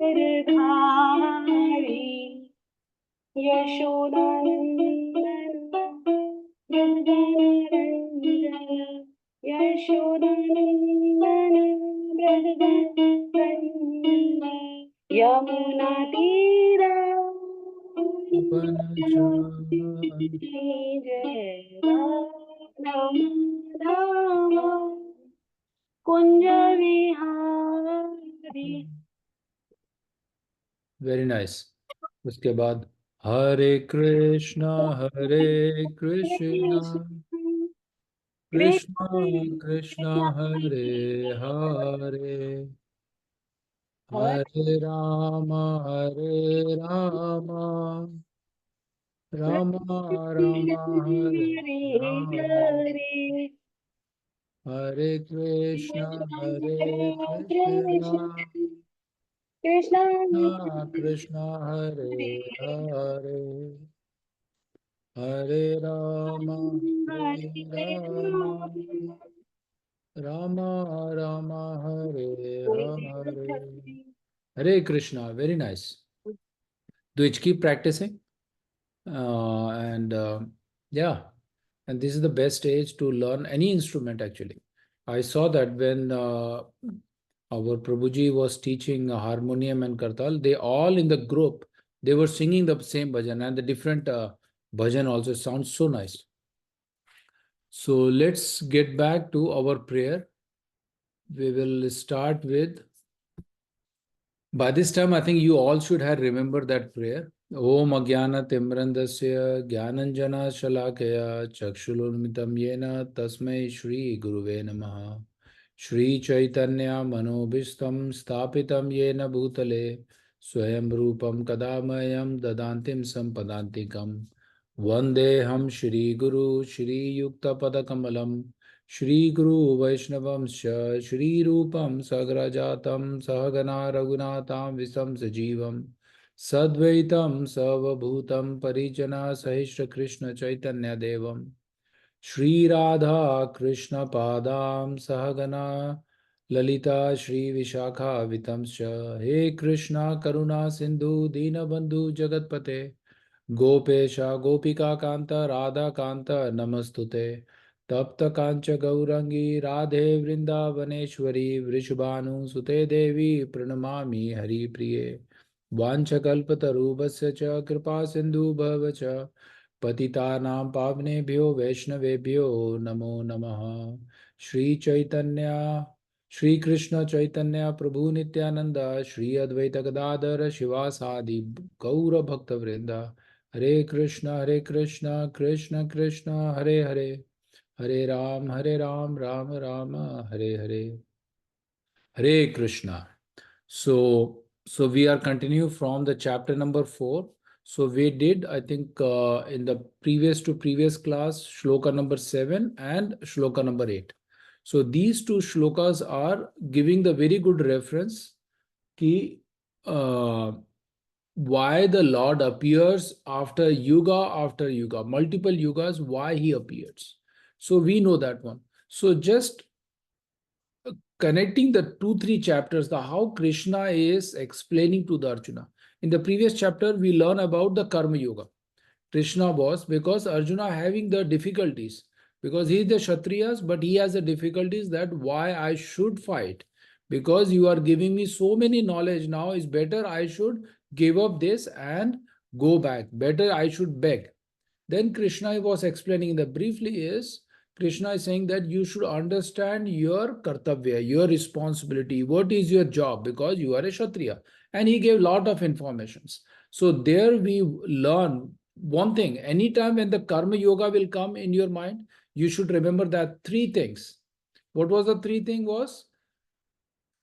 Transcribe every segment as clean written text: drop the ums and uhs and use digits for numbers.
गिरधारी यशोदानंदन ब्रजरंजन यशोदानंदन ब्रजरंजन यमुना तीरा जय Ram Ram Kunj Vihari. Very nice. उसके बाद Hare Krishna Krishna Krishna Hare Hare Hare Ram Ram Ram Hare Hare Hare Krishna Krishna Krishna Krishna Hare Hare Hare Ram Ram Ram Hare Hare Hare Krishna. Very nice. Which keep practicing, and yeah, and this is the best age to learn any instrument. Actually, I saw that when our Prabhuji was teaching harmonium and kartal, they all in the group, they were singing the same bhajan, and the different bhajan also sounds so nice. So let's get back to our prayer. We will start with, by this time I think you all should have remembered that prayer. Om Agyana Timrandasya Gyananjana Shalakaya Chakshulunmitam Yena Tasmai Shri Guruve Namaha. Shri Chaitanya Manobishtam Stapitam Yena Bhutale Swayam Rupam Kadamayam Dadantim Sampadantikam Vandeham Shri Guru Shri Yukta Padakamalam Shri Guru Vaishnavamscha Shri Rupam Sagrajatam Sahagana Raghunatam Visam Sajivam Sadvaitam Savabhutam Parijana Sahishra Krishna Chaitanya Devam Shri Radha Krishna Padam Sahagana Lalita Shri Vishakha Vitamscha He Krishna Karuna Sindhu Dinabandhu Jagatpate Gopesha Gopika Kanta Radha Kanta Namastute Tapta Kancha Gaurangi Radhe Vrindavaneshwari Vrishabhanu Sute Devi Pranamami Hari Priye Vanchakalpatarubhasya cha Kripa Sindhu Bhavacha Patitanam Pavnebhyo Vaishnavebhyo Namo Namaha. Shri Chaitanya Shri Krishna Chaitanya Prabhu Nityananda Shri Advaita Gadadhara Shivasadi Gaura Bhakta Vrinda Hare Krishna Krishna Krishna Hare Hare Hare Ram Ram Rama Hare Hare. Hare Krishna. So we are continue from the chapter number 4. So we did, I think, in the previous class, shloka number 7 and shloka number 8. So these two shlokas are giving the very good reference ki why the Lord appears after yuga, multiple yugas, why he appears. So we know that one. So just connecting the 2-3 chapters, the how Krishna is explaining to the Arjuna. In the previous chapter, we learn about the Karma Yoga. Krishna was, because Arjuna having the difficulties, because he is the Kshatriyas, but he has the difficulties that why I should fight. Because you are giving me so many knowledge now, is better I should give up this and go back. Better I should beg. Then Krishna was explaining the briefly is, Krishna is saying that you should understand your kartavya, your responsibility, what is your job, because you are a Kshatriya. And he gave lot of informations. So there we learn one thing, anytime when the karma yoga will come in your mind, you should remember that 3 things. What was the 3 thing was?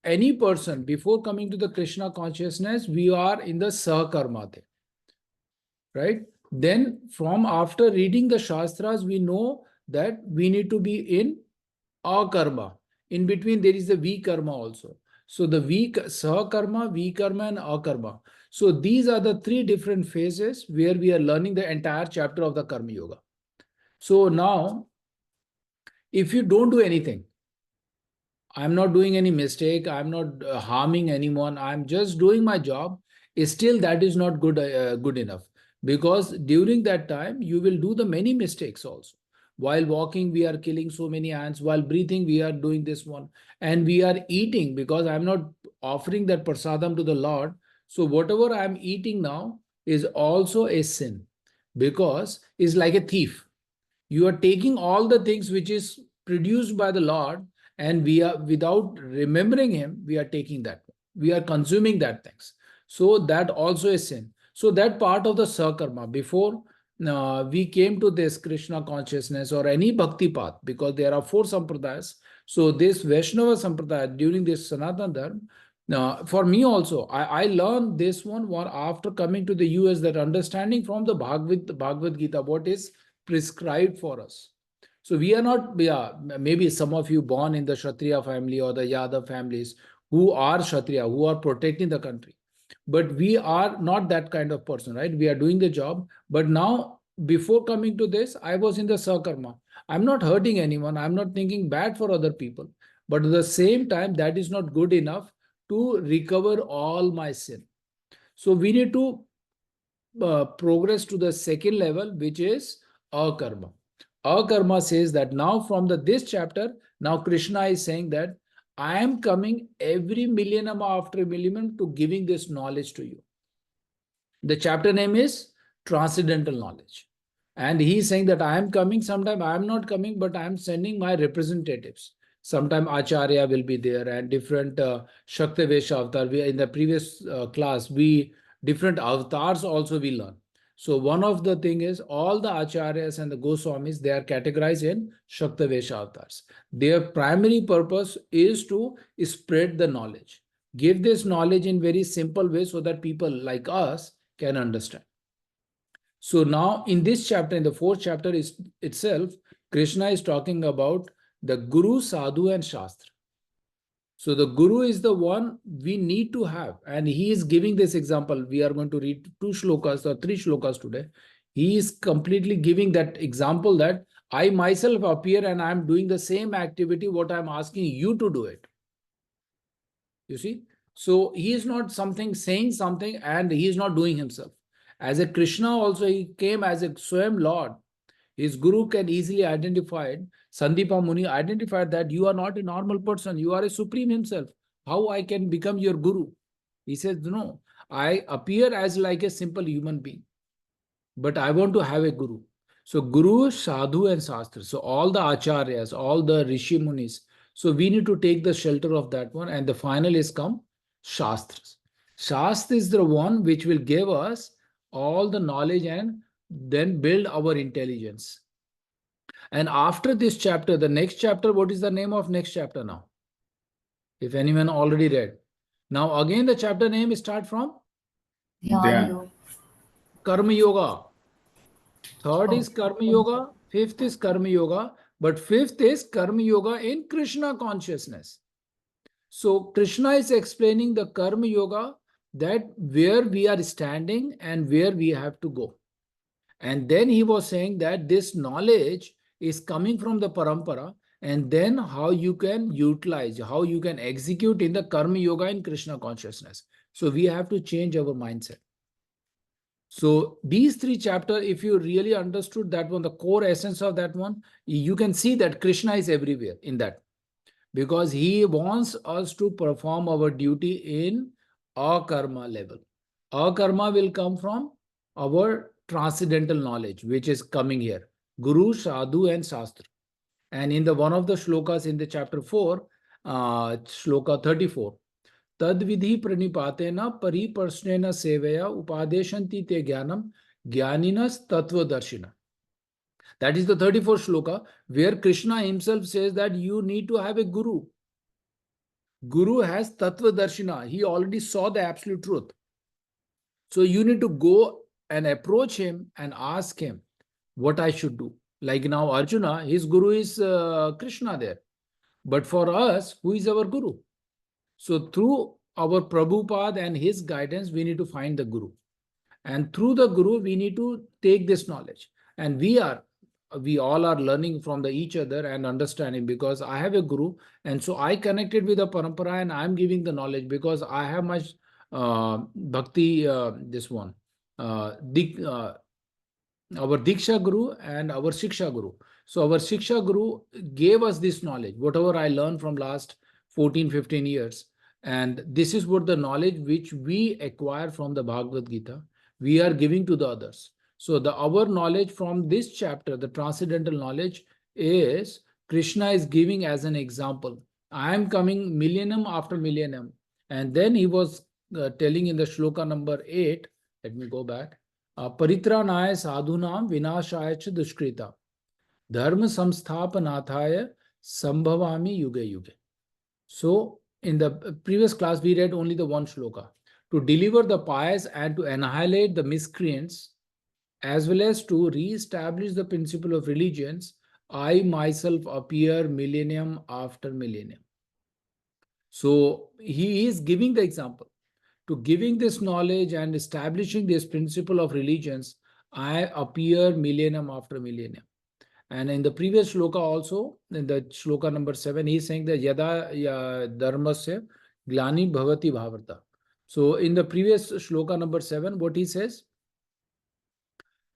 Any person, before coming to the Krishna consciousness, we are in the sakarma, right? Then from after reading the Shastras, we know that we need to be in akarma. In between, there is the vikarma also. So the sakarma, vikarma, and akarma. So these are the 3 different phases where we are learning the entire chapter of the Karma Yoga. So now, if you don't do anything, I'm not doing any mistake. I'm not harming anyone. I'm just doing my job. Still, that is not good enough, because during that time you will do the many mistakes also. While walking, we are killing so many ants. While breathing, we are doing this one, and we are eating because I'm not offering that prasadam to the Lord. So whatever I'm eating now is also a sin, because it's like a thief. You are taking all the things which is produced by the Lord, and we are, without remembering him, we are taking that, we are consuming that things. So that also is sin. So that part of the sakarma, before we came to this Krishna consciousness or any bhakti path, because there are 4 sampradayas. So this Vaishnava sampradaya during this Sanatana Dharma, for me also, I learned this one after coming to the US, that understanding from the Bhagavad Gita what is prescribed for us. So we are not, maybe some of you born in the Kshatriya family or the Yadav families who are Kshatriya, who are protecting the country. But we are not that kind of person, right? We are doing the job. But now, before coming to this, I was in the Sakarma. I'm not hurting anyone. I'm not thinking bad for other people. But at the same time, that is not good enough to recover all my sin. So we need to progress to the second level, which is akarma. Akarma says that now from this chapter, now Krishna is saying that I am coming every millennium after millennium to giving this knowledge to you. The chapter name is Transcendental Knowledge. And he is saying that I am coming, sometime I am not coming, but I am sending my representatives. Sometime Acharya will be there, and different Shaktavesha avatar. In the previous class, different avatars also we learn. So one of the thing is, all the Acharyas and the Goswamis, they are categorized in Shaktavesha avatars. Their primary purpose is to spread the knowledge. Give this knowledge in very simple way so that people like us can understand. So now in this chapter, in the 4th chapter itself, Krishna is talking about the Guru, Sadhu and Shastra. So the Guru is the one we need to have, and he is giving this example. We are going to read 2 shlokas or 3 shlokas today. He is completely giving that example that I myself appear and I am doing the same activity what I am asking you to do it. You see? So he is not saying something and he is not doing himself. As a Krishna also, he came as a Swayam Lord. His Guru can easily identify it. Sandipa Muni identified that you are not a normal person. You are a Supreme himself. How I can become your Guru? He says, no, I appear as like a simple human being, but I want to have a Guru. So Guru, Sadhu and Shastra. So all the Acharyas, all the Rishi Munis. So we need to take the shelter of that one. And the final is come Shastras. Shastra is the one which will give us all the knowledge and then build our intelligence. And after this chapter, the next chapter, what is the name of next chapter now? If anyone already read. Now again the chapter name start from Dhyana. Karma Yoga. 3rd is Karma Yoga, 5th is Karma Yoga, but 5th is Karma Yoga in Krishna consciousness. So Krishna is explaining the Karma Yoga, that where we are standing and where we have to go. And then he was saying that this knowledge is coming from the parampara, and then how you can utilize, how you can execute in the Karma Yoga in Krishna consciousness. So we have to change our mindset. So these 3 chapters, if you really understood that one, the core essence of that one, you can see that Krishna is everywhere in that, because he wants us to perform our duty in akarma level. Akarma will come from our transcendental knowledge, which is coming here, Guru, Sadhu and Shastra. And in the one of the shlokas in the chapter 4, shloka 34, Tadvidhi pranipatena pariparsnena sevaya upadeshanti te jnanam jnaninas tattvadarshina. That is the 34th shloka, where Krishna himself says that you need to have a Guru. Guru has tattvadarshina. He already saw the absolute truth. So you need to go and approach him and ask him what I should do. Like now Arjuna, his Guru is Krishna there. But for us, who is our Guru? So through our Prabhupada and his guidance, we need to find the Guru. And through the Guru, we need to take this knowledge. And we are we all are learning from the each other and understanding, because I have a guru, and so I connected with the parampara and I'm giving the knowledge because I have much bhakti, this one, our Diksha Guru and our Shiksha Guru. So our Shiksha Guru gave us this knowledge, whatever I learned from last 14, 15 years. And this is what the knowledge which we acquire from the Bhagavad Gita, we are giving to the others. So our knowledge from this chapter, the transcendental knowledge, is Krishna is giving as an example. I am coming millennium after millennium. And then he was telling in the shloka number 8, let me go back. परित्राणाय साधूनाम विनाशाय च दुष्कृता धर्म संस्थापनार्थाय संभवामि युगे युगे. So in the previous class we read only the one shloka, to deliver the pious and to annihilate the miscreants, as well as to re-establish the principle of religions, I myself appear millennium after millennium. So he is giving the example. To giving this knowledge and establishing this principle of religions, I appear millennium after millennium. And in the previous shloka also, in the shloka number 7, he is saying that yada dharmasya glani bhavati bhavarta. So in the previous shloka number 7, what he says?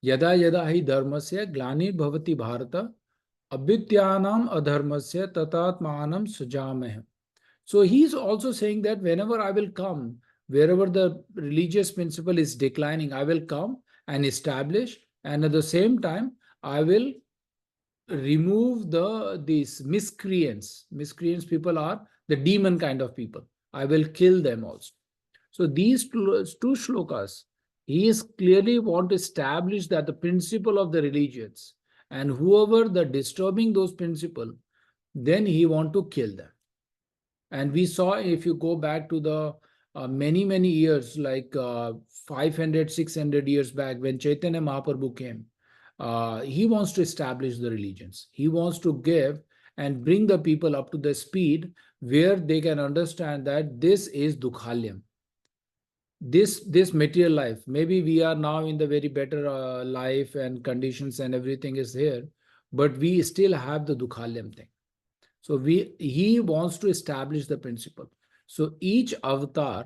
Yada yada hi dharmasya glani bhavati bharata abhityanam adharmasya tatatmanam sujameh. So he is also saying that whenever I will come, wherever the religious principle is declining, I will come and establish, and at the same time, I will remove these miscreants. Miscreants people are the demon kind of people. I will kill them also. So these two shlokas, he is clearly want to establish that the principle of the religions, and whoever the disturbing those principles, then he want to kill them. And we saw, if you go back to the many years, like 500, 600 years back, when Chaitanya Mahaprabhu came, he wants to establish the religions. He wants to give and bring the people up to the speed where they can understand that this is Dukhalyam. This material life, maybe we are now in the very better life and conditions and everything is here, but we still have the Dukhalyam thing. So he wants to establish the principle. So each avatar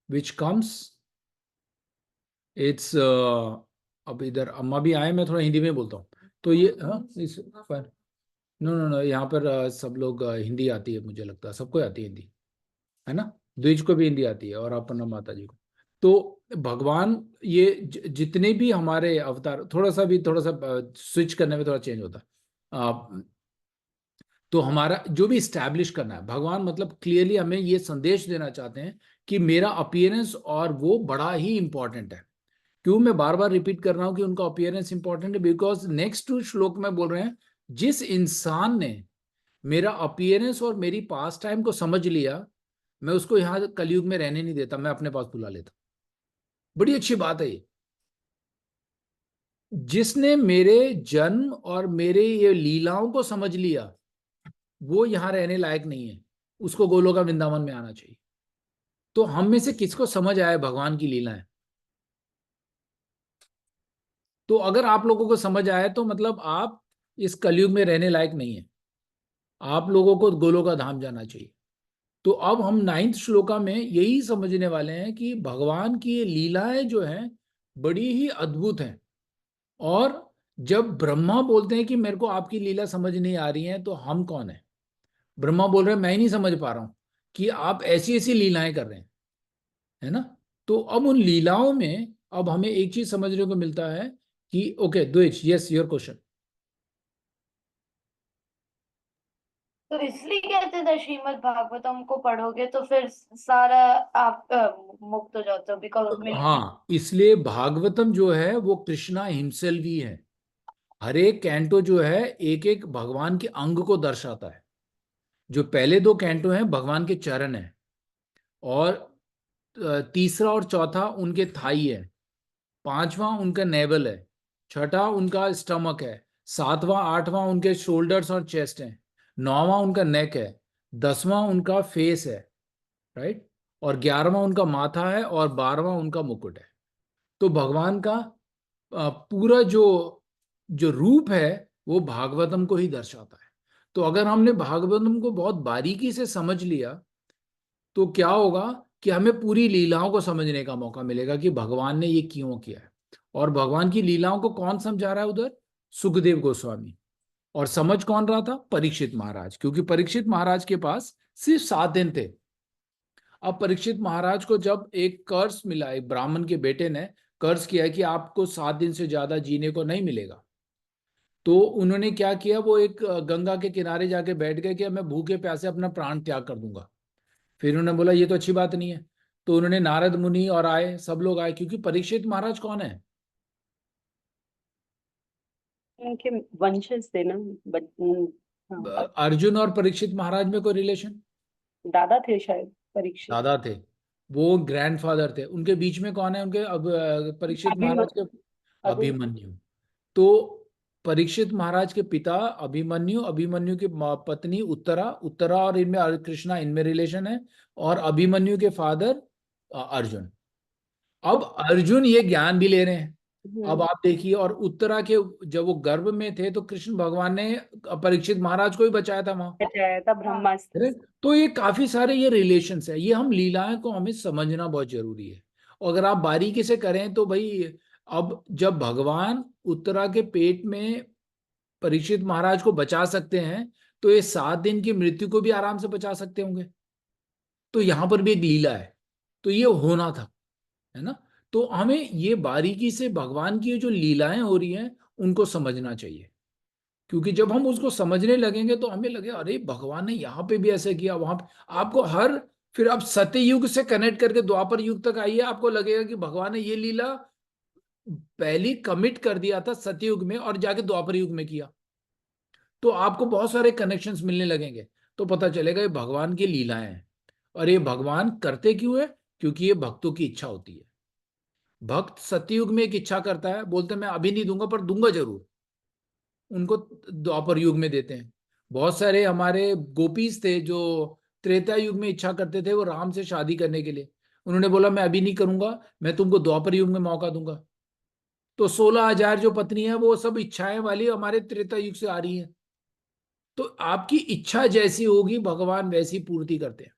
which comes, it's अब इधर अम्मा भी आए, मैं थोड़ा हिंदी में बोलता हूँ तो ये नो यहाँ पर सब लोग हिंदी आती है, मुझे लगता है सबको आती है हिंदी, है ना, द्विज को भी हिंदी आती है और अपना माता जी को. तो भगवान ये जितने भी हमारे अवतार, थोड़ा सा स्विच करने में थोड़ा चेंज होता है. तो हमारा जो भी इस्टेब्लिश करना है, भगवान मतलब क्लियरली हमें ये संदेश देना चाहते हैं कि मेरा अपीयरेंस और वो बड़ा ही इंपॉर्टेंट है. क्यों मैं बार बार रिपीट कर रहा हूं कि उनका अपीयरेंस इंपॉर्टेंट है? बिकॉज नेक्स्ट टू श्लोक में बोल रहे हैं, जिस इंसान ने मेरा अपीयरेंस और मेरी पास टाइम को समझ लिया, मैं उसको यहां कलयुग में रहने नहीं देता, मैं अपने पास बुला लेता. बड़ी अच्छी बात है ये. जिसने मेरे जन्म और मेरे ये लीलाओं को समझ लिया, वो यहां रहने लायक नहीं है, उसको गोलोका वृंदावन में आना चाहिए. तो हम में से किसको समझ आया भगवान की लीलाएं? तो अगर आप लोगों को समझ आया तो मतलब आप इस कलयुग में रहने लायक नहीं है, आप लोगों को गोलोका धाम जाना चाहिए. तो अब हम 9th श्लोका में यही समझने वाले हैं कि भगवान की ये लीलाएं जो हैं बड़ी ही अद्भुत हैं. और जब ब्रह्मा बोलते हैं कि मेरे को आपकी लीला समझ नहीं आ रही है, तो हम कौन है? ब्रह्मा बोल रहे हैं मैं ही नहीं समझ पा रहा हूं कि आप ऐसी ऐसी लीलाएं कर रहे हैं, है ना. तो अब उन लीलाओं में अब हमें एक चीज समझने को मिलता है कि ओके द्विज, यस योर क्वेश्चन. तो इसलिए कहते थे श्रीमद् भागवतम को पढ़ोगे तो फिर सारा आप मुक्त हो जाते हो, बिकॉज हाँ, इसलिए भागवतम जो है वो कृष्णा हिमसेल्फ ही है. हर एक कैंटो जो है एक एक भगवान के अंग को दर्शाता है. जो पहले 2 कैंटो हैं भगवान के चरण है, और तीसरा और चौथा उनके थाई है, 5वां उनका नेवल है, 6ठा उनका स्टमक है, 7वां 8वां उनके शोल्डर्स और चेस्ट है, 9वां उनका नेक है, 10वां उनका फेस है, राइट, और 11वां उनका माथा है, और 12वां उनका मुकुट है. तो भगवान का पूरा जो रूप है वो भागवतम को ही दर्शाता है। तो अगर हमने भागवतम को बहुत बारीकी से समझ लिया तो क्या होगा कि हमें पूरी लीलाओं को समझने का मौका मिलेगा कि भगवान ने ये क्यों किया है। और भगवान की लीलाओं को कौन समझा रहा है उधर? सुखदेव गोस्वामी। और समझ कौन रहा था? परीक्षित महाराज, क्योंकि परीक्षित महाराज के पास सिर्फ 7 दिन थे। अब परीक्षित महाराज को जब एक कर्ज मिला, एक ब्राह्मण के बेटे ने कर्ज किया कि आपको 7 दिन से ज्यादा जीने को नहीं मिलेगा, तो उन्होंने क्या किया, वो एक गंगा के किनारे जाके बैठ गए कि मैं भूखे प्यासे अपना प्राण त्याग कर दूंगा। फिर उन्होंने बोला ये तो अच्छी बात नहीं है। तो उन्होंने नारद मुनि और आए, सब लोग आए, क्योंकि परीक्षित महाराज कौन है? उनके वंशज थे ना। बट हाँ, अर्जुन और परीक्षित महाराज में कोई रिलेशन? दादा थे शायद परीक्षित। दादा थे, वो ग्रैंडफादर थे। उनके बीच में कौन है उनके? अब परीक्षित महाराज के अभी अभिमन्यु। तो परीक्षित महाराज के पिता अभिमन्यु, अभिमन्यु की पत्नी उत्तरा, उत्तरा और इनमें कृष्णा, इनमें रिलेशन है। और अभिमन्यु के फादर अर्जुन। अब अर्जुन ये ज्ञान भी ले रहे हैं। अब आप देखिए, और उत्तरा के जब वो गर्भ में थे तो कृष्ण भगवान ने परीक्षित महाराज को ही बचाया था वहां। बचाया था ब्रह्मास्त्र से। तो ये काफी सारे ये रिलेशंस है, ये हम लीलाएं को हमें समझना बहुत जरूरी है। और अगर आप बारीकी से करें तो भाई, अब जब भगवान उत्तरा के पेट में परीक्षित महाराज को बचा सकते हैं तो ये 7 दिन की मृत्यु को भी आराम से बचा सकते होंगे। तो यहां पर भी एक लीला है, तो ये होना था, है ना। तो हमें ये बारीकी से भगवान की जो लीलाएं हो रही हैं उनको समझना चाहिए, क्योंकि जब हम उसको समझने लगेंगे तो हमें लगे अरे भगवान ने यहाँ पे भी ऐसे किया, वहां पे आपको हर, फिर आप सत्य युग से कनेक्ट करके द्वापर युग तक आइए, आपको लगेगा कि भगवान ने ये लीला पहली कमिट कर दिया था सतयुग में और जाके द्वापर युग में किया। तो आपको बहुत सारे कनेक्शंस मिलने लगेंगे, तो पता चलेगा ये भगवान की लीलाएं हैं। और ये भगवान करते क्यों है? क्योंकि ये भक्तों की इच्छा होती है। भक्त सतयुग में एक इच्छा करता है, बोलते मैं अभी नहीं दूंगा पर दूंगा जरूर, उनको द्वापर युग में देते हैं। बहुत सारे हमारे गोपीज थे जो त्रेता युग में इच्छा करते थे वो राम से शादी करने के लिए, उन्होंने बोला मैं अभी नहीं करूंगा, मैं तुमको द्वापर युग में मौका दूंगा। तो 16,000 जो पत्नी है वो सब इच्छाएं वाली हमारे त्रेता युग से आ रही है। तो आपकी इच्छा जैसी होगी भगवान वैसी पूर्ति करते हैं।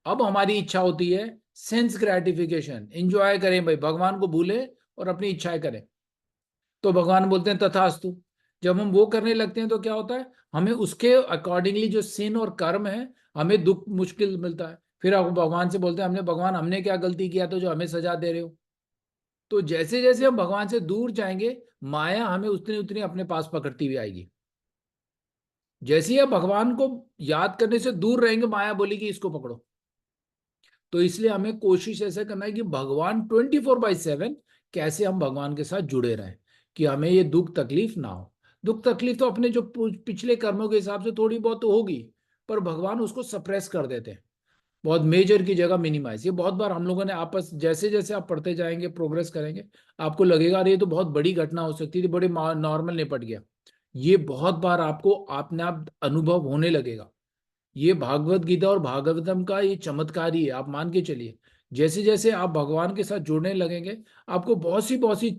अब हमारी इच्छा होती है सेंस ग्रेटिफिकेशन, एंजॉय करें भाई, भगवान को भूले और अपनी इच्छाएं करें। तो भगवान बोलते हैं तथास्तु। जब हम वो करने लगते हैं तो क्या होता है, हमें उसके अकॉर्डिंगली जो सिन और कर्म है हमें दुख मुश्किल मिलता है। फिर आप भगवान से बोलते हैं हमने, भगवान हमने क्या गलती किया तो जो हमें सजा दे रहे हो। तो जैसे जैसे हम भगवान से दूर जाएंगे माया हमें उतनी उतनी अपने पास पकड़ती हुई आएगी। जैसे ही आप भगवान को याद करने से दूर रहेंगे माया बोलेगी इसको पकड़ो। तो इसलिए हमें कोशिश ऐसे करना है कि भगवान 24/7 कैसे हम भगवान के साथ जुड़े रहें, कि हमें ये दुख तकलीफ ना हो। दुख तकलीफ तो अपने जो पिछले कर्मों के हिसाब से थोड़ी बहुत तो होगी, पर भगवान उसको सप्रेस कर देते हैं, बहुत मेजर की जगह मिनिमाइज। ये बहुत बार हम लोगों ने आपस, जैसे जैसे आप पढ़ते जाएंगे प्रोग्रेस करेंगे आपको लगेगा अरे ये तो बहुत बड़ी घटना हो सकती थी, बड़े नॉर्मल निपट गया। ये बहुत बार आपको अपने आप अनुभव होने लगेगा। ये भागवत गीता और भागवतम का ये चमत्कार ही है, आप मान के चलिए। जैसे जैसे आप भगवान के साथ जुड़ने लगेंगे आपको बहुत सी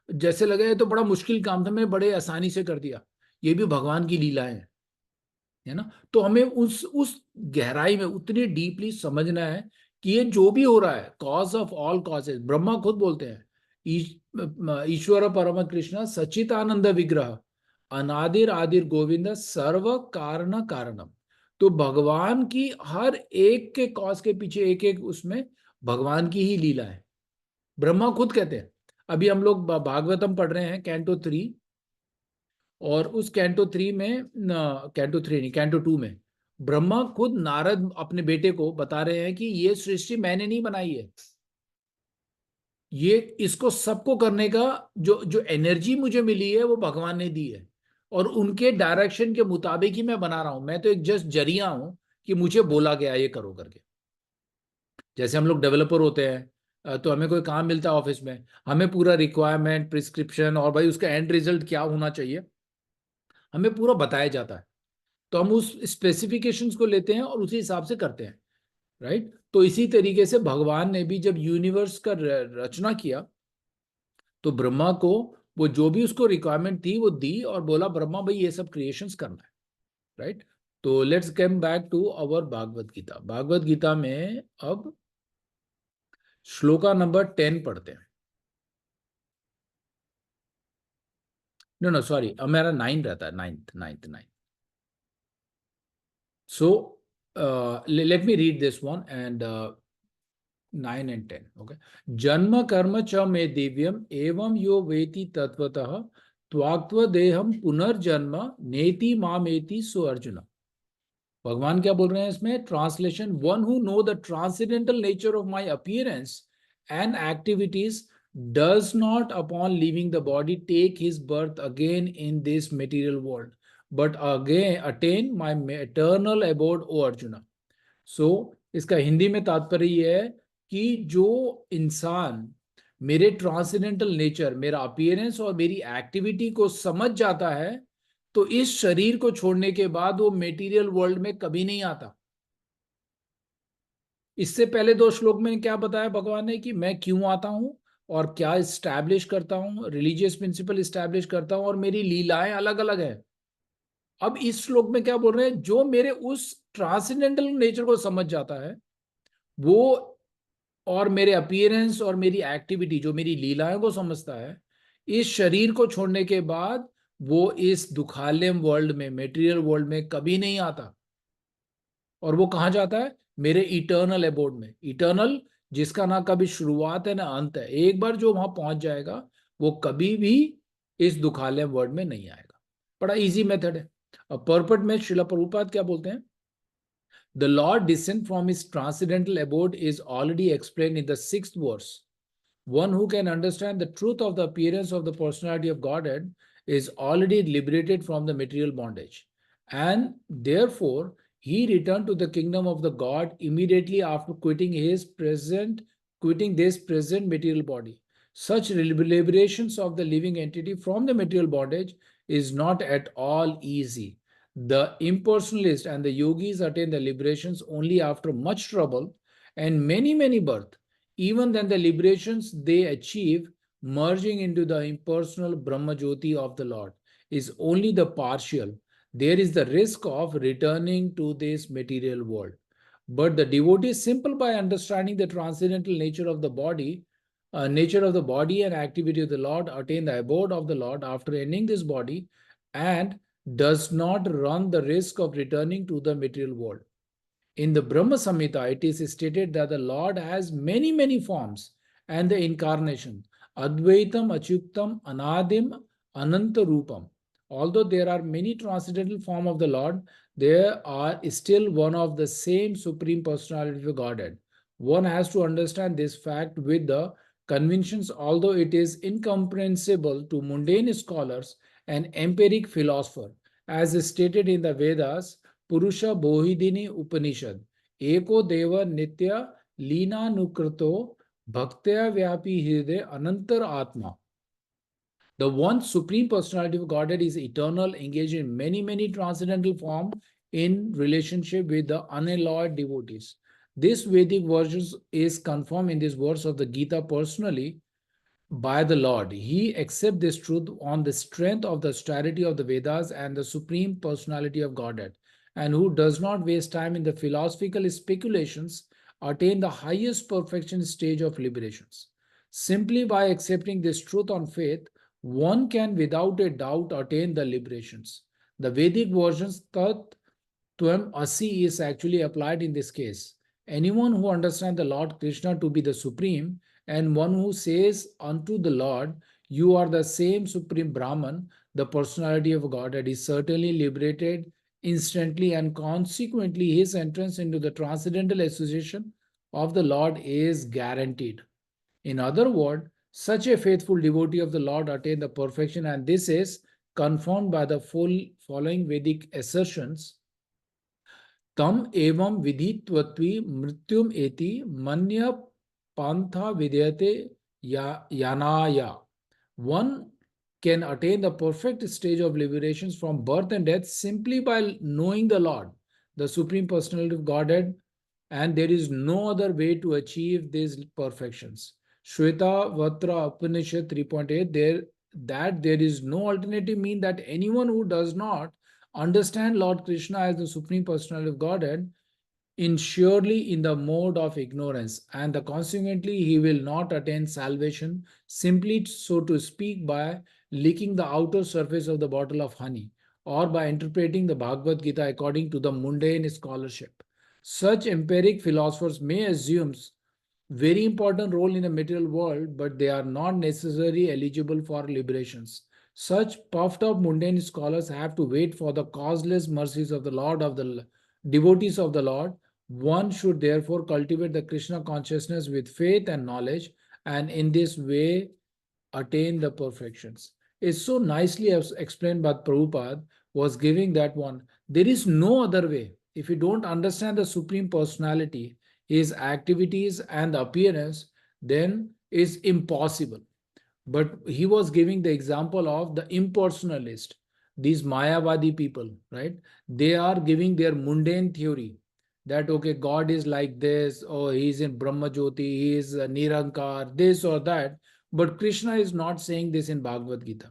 जैसे लगे तो बड़ा मुश्किल काम था मैं बड़े आसानी से कर दिया। ये भी भगवान की लीला है ना। तो हमें उस गहराई में उतनी डीपली समझना है कि ये जो भी हो रहा है cause of all causes, Brahma खुद बोलते हैं ईश्वर परम कृष्ण सच्चिदानंद विग्रह अनादिर आदिर गोविंद सर्व कारण कारणम। तो भगवान की हर एक के कॉज के पीछे एक एक उसमें भगवान की ही लीला है, ब्रह्मा खुद कहते हैं। अभी हम लोग भागवतम पढ़ रहे हैं कैंटो 3, और उस कैंटो 3 में कैंटो 3 नहीं कैंटो 2 में ब्रह्मा खुद नारद अपने बेटे को बता रहे हैं कि ये सृष्टि मैंने नहीं बनाई है, ये इसको सबको करने का जो जो एनर्जी मुझे मिली है वो भगवान ने दी है, और उनके डायरेक्शन के मुताबिक ही मैं बना रहा हूं, मैं तो एक जस्ट जरिया हूं कि मुझे बोला गया ये करो करके। जैसे हम लोग डेवलपर होते हैं तो हमें कोई काम मिलता है ऑफिस में, हमें पूरा रिक्वायरमेंट प्रिस्क्रिप्शन और भाई उसका एंड रिजल्ट क्या होना चाहिए हमें पूरा बताया जाता है। तो हम उस स्पेसिफिकेशंस को लेते हैं और उसी हिसाब से करते हैं, राइट। तो इसी तरीके से भगवान ने भी जब यूनिवर्स का रचना किया तो ब्रह्मा को वो जो भी उसको रिक्वायरमेंट थी वो दी और बोला ब्रह्मा भाई ये सब क्रिएशंस करना है, राइट। तो let's come back to our Bhagavad Gita. Bhagavad Gita में अब श्लोका नंबर 10 पढ़ते हैं। नो नो सॉरी, अब मेरा 9 रहता है, ninth. So let me read this one and 9 and 10. Okay. जन्म कर्म च मे दिव्यम एवं यो वेति तत्वतः त्वाक्त्व देहम पुनर्जन्म नेति मामेति सो अर्जुन। भगवान क्या बोल रहे हैं इसमें? Translation, one who know the transcendental nature of my appearance and activities does not upon leaving the body take his birth again in this material world but again attain my eternal abode, O Arjuna. So इसका हिंदी में तात्पर्य यह है कि जो इंसान मेरे transcendental nature, मेरा अपीयरेंस और मेरी एक्टिविटी को समझ जाता है तो इस शरीर को छोड़ने के बाद वो मेटीरियल वर्ल्ड में कभी नहीं आता। इससे पहले 2 श्लोक में क्या बताया भगवान ने कि मैं क्यों आता हूं और क्या इस्टैब्लिश करता हूं, रिलीजियस प्रिंसिपल इस्टैब्लिश करता हूं और मेरी लीलाएं अलग अलग है। अब इस श्लोक में क्या बोल रहे हैं? जो मेरे उस ट्रांसेंडेंटल नेचर को समझ जाता है वो, और मेरे अपीयरेंस और मेरी एक्टिविटी, जो मेरी लीलाएं को समझता है, इस शरीर को छोड़ने के बाद वो इस दुखालयम वर्ल्ड में, मेटीरियल वर्ल्ड में कभी नहीं आता। और वो कहाँ जाता है? मेरे इटर्नल अबोर्ड में। इटर्नल जिसका ना कभी शुरुआत है ना अंत है। एक बार जो वहां पहुंच जाएगा वो कभी भी इस दुखालयम वर्ल्ड में नहीं आएगा। बड़ा इजी मेथड है। अब पर्पट में श्रील प्रभुपाद क्या बोलते हैं? The Lord descent from his transcendental abode is already explained in the 6th verse. One who can understand the truth of the appearance of the personality of Godhead is already liberated from the material bondage. And therefore, he returned to the kingdom of the God immediately after quitting this present material body. Such liberations of the living entity from the material bondage is not at all easy. The impersonalists and the yogis attain the liberations only after much trouble and many births. Even then, the liberations they achieve, merging into the impersonal Brahma Jyoti of the Lord, is only the partial. There is the risk of returning to this material world. But the devotee, simple by understanding the transcendental nature of the body and activity of the Lord, attain the abode of the Lord after ending this body and does not run the risk of returning to the material world. In the Brahma Samhita, it is stated that the Lord has many forms and the incarnation, Advaitam, Achyuktam, Anadim, Ananta Rupam. Although there are many transcendental forms of the Lord, there are still one of the same Supreme Personality of Godhead. One has to understand this fact with the conventions, although it is incomprehensible to mundane scholars and empiric philosophers, as stated in the Vedas, Purusha Bohidini Upanishad, Eko Deva Nitya Linanukrito Bhaktya Vyapi Hriday Anantar Atma. The one Supreme Personality of Godhead is eternal, engaged in many transcendental forms in relationship with the unalloyed devotees. This Vedic version is confirmed in this verse of the Gita personally by the Lord. He accepts this truth on the strength of the austerity of the Vedas and the Supreme Personality of Godhead, and who does not waste time in the philosophical speculations, attain the highest perfection stage of liberations. Simply by accepting this truth on faith, one can without a doubt attain the liberations. The Vedic versions Tat Tvam Asi is actually applied in this case. Anyone who understands the Lord Krishna to be the Supreme, and one who says unto the Lord, you are the same Supreme Brahman, the personality of Godhead, is certainly liberated instantly, and consequently his entrance into the transcendental association of the Lord is guaranteed. In other words, such a faithful devotee of the Lord attain the perfection, and this is confirmed by the following Vedic assertions. Tam evam vidhitvatvi mrityum eti manya pantha vidyate yanaya. One can attain the perfect stage of liberations from birth and death simply by knowing the Lord, the Supreme Personality of Godhead, and there is no other way to achieve these perfections. Shweta Vatra Upanishad 3.8, that there is no alternative mean that anyone who does not understand Lord Krishna as the Supreme Personality of Godhead in surely in the mode of ignorance, and consequently he will not attain salvation simply, so to speak, by licking the outer surface of the bottle of honey, or by interpreting the Bhagavad Gita according to the mundane scholarship. Such empiric philosophers may assume very important role in the material world, but they are not necessarily eligible for liberations. Such puffed up mundane scholars have to wait for the causeless mercies of the Lord, of the devotees of the Lord. One should therefore cultivate the Krishna consciousness with faith and knowledge, and in this way attain the perfections. It's so nicely explained by Prabhupada, was giving that one. There is no other way. If you don't understand the Supreme Personality, his activities and the appearance, then it's impossible. But he was giving the example of the impersonalist, these Mayavadi people, right? They are giving their mundane theory that, okay, God is like this, or he's in Brahma Jyoti, he is Nirankar, this or that. But Krishna is not saying this in Bhagavad Gita.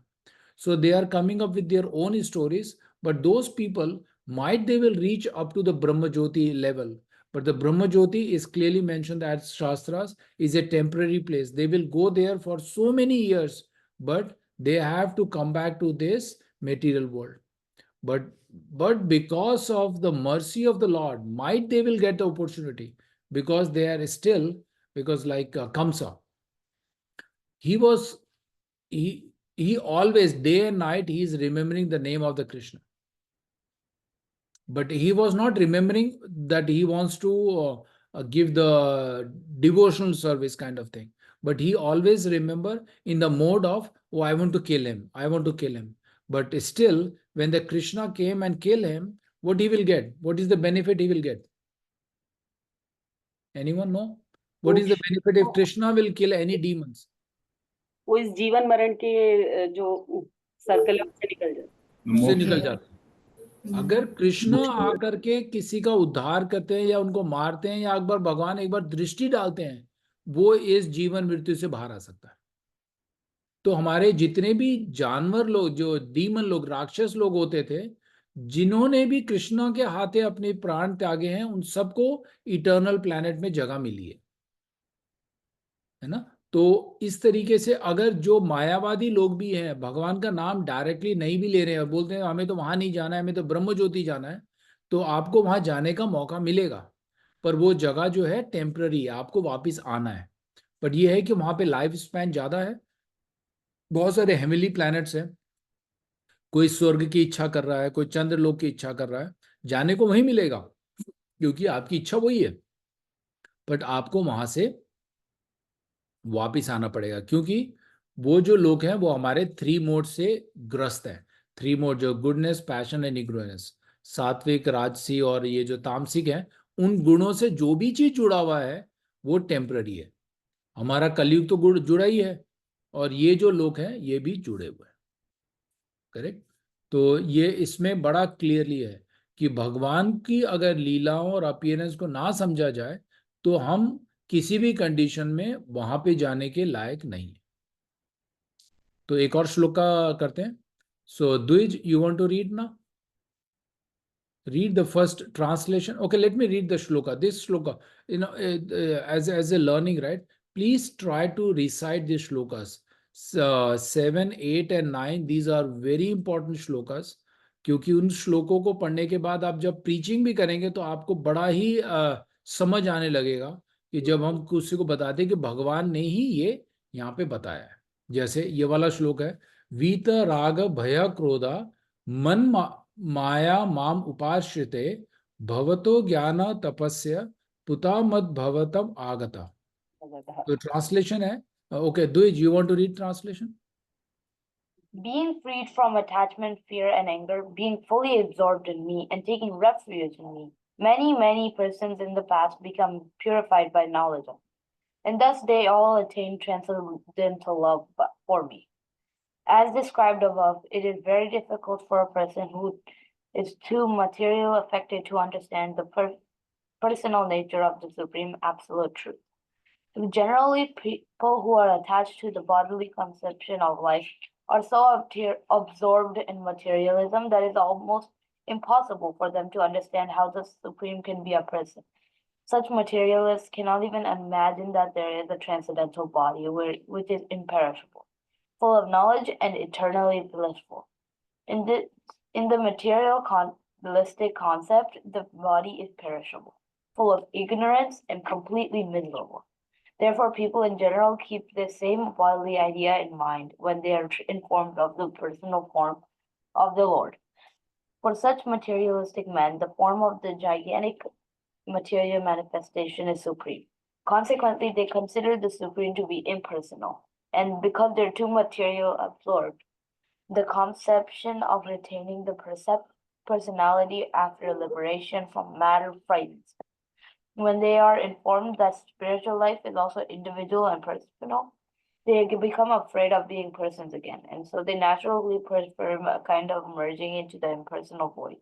So they are coming up with their own stories, but those people might they will reach up to the Brahma Jyoti level. But the Brahma Jyoti is clearly mentioned as Shastras is a temporary place. They will go there for so many years, but they have to come back to this material world. But because of the mercy of the Lord, might they will get the opportunity, because they are still, because like Kamsa, he was he always day and night he is remembering the name of the Krishna, but he was not remembering that he wants to give the devotional service kind of thing, but he always remember in the mode of, oh, I want to kill him, I want to kill him. But still, when the Krishna came and kill him, what he will get? What is the benefit he will get? Anyone know? What is the benefit if Krishna will kill any demons? वो इस जीवन मरण के जो circle है उससे निकल जाए, उससे निकल जाते हैं। अगर कृष्ण आकर के किसी का उद्धार करते हैं या उनको मारते हैं, या एक बार भगवान एक बार दृष्टि डालते हैं, वो इस जीवन मृत्यु से बाहर आ सकता है। तो हमारे जितने भी जानवर लोग, जो डीमन लोग, राक्षस लोग होते थे, जिन्होंने भी कृष्ण के हाथे अपने प्राण त्यागे हैं, उन सबको इटर्नल प्लैनेट में जगह मिली है ना। तो इस तरीके से अगर जो मायावादी लोग भी हैं, भगवान का नाम डायरेक्टली नहीं भी ले रहे हैं और बोलते हैं हमें तो वहां नहीं जाना है, हमें तो ब्रह्म ज्योति जाना है, तो आपको वहां जाने का मौका मिलेगा, पर वो जगह जो है टेम्पररी है, आपको वापस आना है। बट ये है कि वहां पे लाइफ स्पैन ज्यादा है, बहुत सारे हेमिली प्लैनेट्स हैं, कोई स्वर्ग की इच्छा कर रहा है, कोई चंद्रलोक की इच्छा कर रहा है, जाने को वहीं मिलेगा क्योंकि आपकी इच्छा वही है, बट आपको वहां से वापिस आना पड़ेगा, क्योंकि वो जो लोग हैं वो हमारे 3 मोड से ग्रस्त हैं। 3 मोड जो गुडनेस, पैशन एंड इग्नोरेंस, सात्विक, राजसी और ये जो तामसिक है, उन गुणों से जो भी चीज जुड़ा हुआ है वो टेम्पररी है। हमारा कलयुग तो गुण जुड़ा ही है, और ये जो लोग हैं ये भी जुड़े हुए हैं, करेक्ट। तो ये इसमें बड़ा क्लियरली है कि भगवान की अगर लीलाओं और अपीयरेंस को ना समझा जाए तो हम किसी भी कंडीशन में वहां पे जाने के लायक नहीं है। तो एक और श्लोक करते हैं। सो द्विज, यू वांट टू रीड ना? Read the first translation. Okay, let me read the shloka. This shloka, you know, as a learning, right? Please try to recite these shlokas. 7, 8 and 9. These are very important shlokas. क्योंकि उन श्लोकों को पढ़ने के बाद आप जब प्रीचिंग भी करेंगे तो आपको बड़ा ही समझ आने लगेगा कि जब हम किसी को बताते हैं कि भगवान ने ही ये यहाँ पे बताया है। जैसे ये वाला श्लोक है, वीत राग भय क्रोधा मन माया माम उपाश्रिते भवतो ज्ञान तपस्य पुता मद भवतम आगता। तो ट्रांसलेशन है, okay Dwij, you want to read translation? Being freed from attachment, fear, and anger, being fully absorbed in me and taking refuge in me, many persons in the past become purified by knowledge of me, and thus they all attain transcendental love for me. As described above, it is very difficult for a person who is too material affected to understand the personal nature of the Supreme Absolute Truth. So generally, people who are attached to the bodily conception of life are so absorbed in materialism that it's almost impossible for them to understand how the Supreme can be a person. Such materialists cannot even imagine that there is a transcendental body which is imperishable, full of knowledge and eternally blissful. In the materialistic concept, the body is perishable, full of ignorance and completely miserable. Therefore, people in general keep the same bodily idea in mind when they are informed of the personal form of the Lord. For such materialistic men, the form of the gigantic material manifestation is supreme. Consequently, they consider the Supreme to be impersonal. And because they're too material absorbed, the conception of retaining the personality after liberation from matter frightens them. When they are informed that spiritual life is also individual and personal, they become afraid of being persons again, and so they naturally prefer a kind of merging into the impersonal void.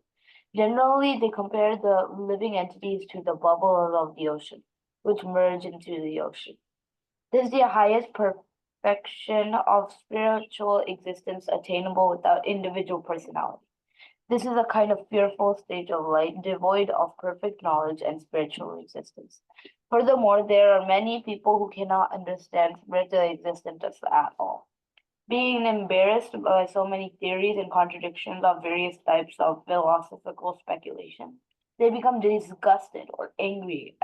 Generally, they compare the living entities to the bubbles of the ocean, which merge into the ocean. This is the highest perfection of spiritual existence attainable without individual personality. This is a kind of fearful stage of light, devoid of perfect knowledge and spiritual existence. Furthermore, there are many people who cannot understand spiritual existence at all. Being embarrassed by so many theories and contradictions of various types of philosophical speculation, they become disgusted or angry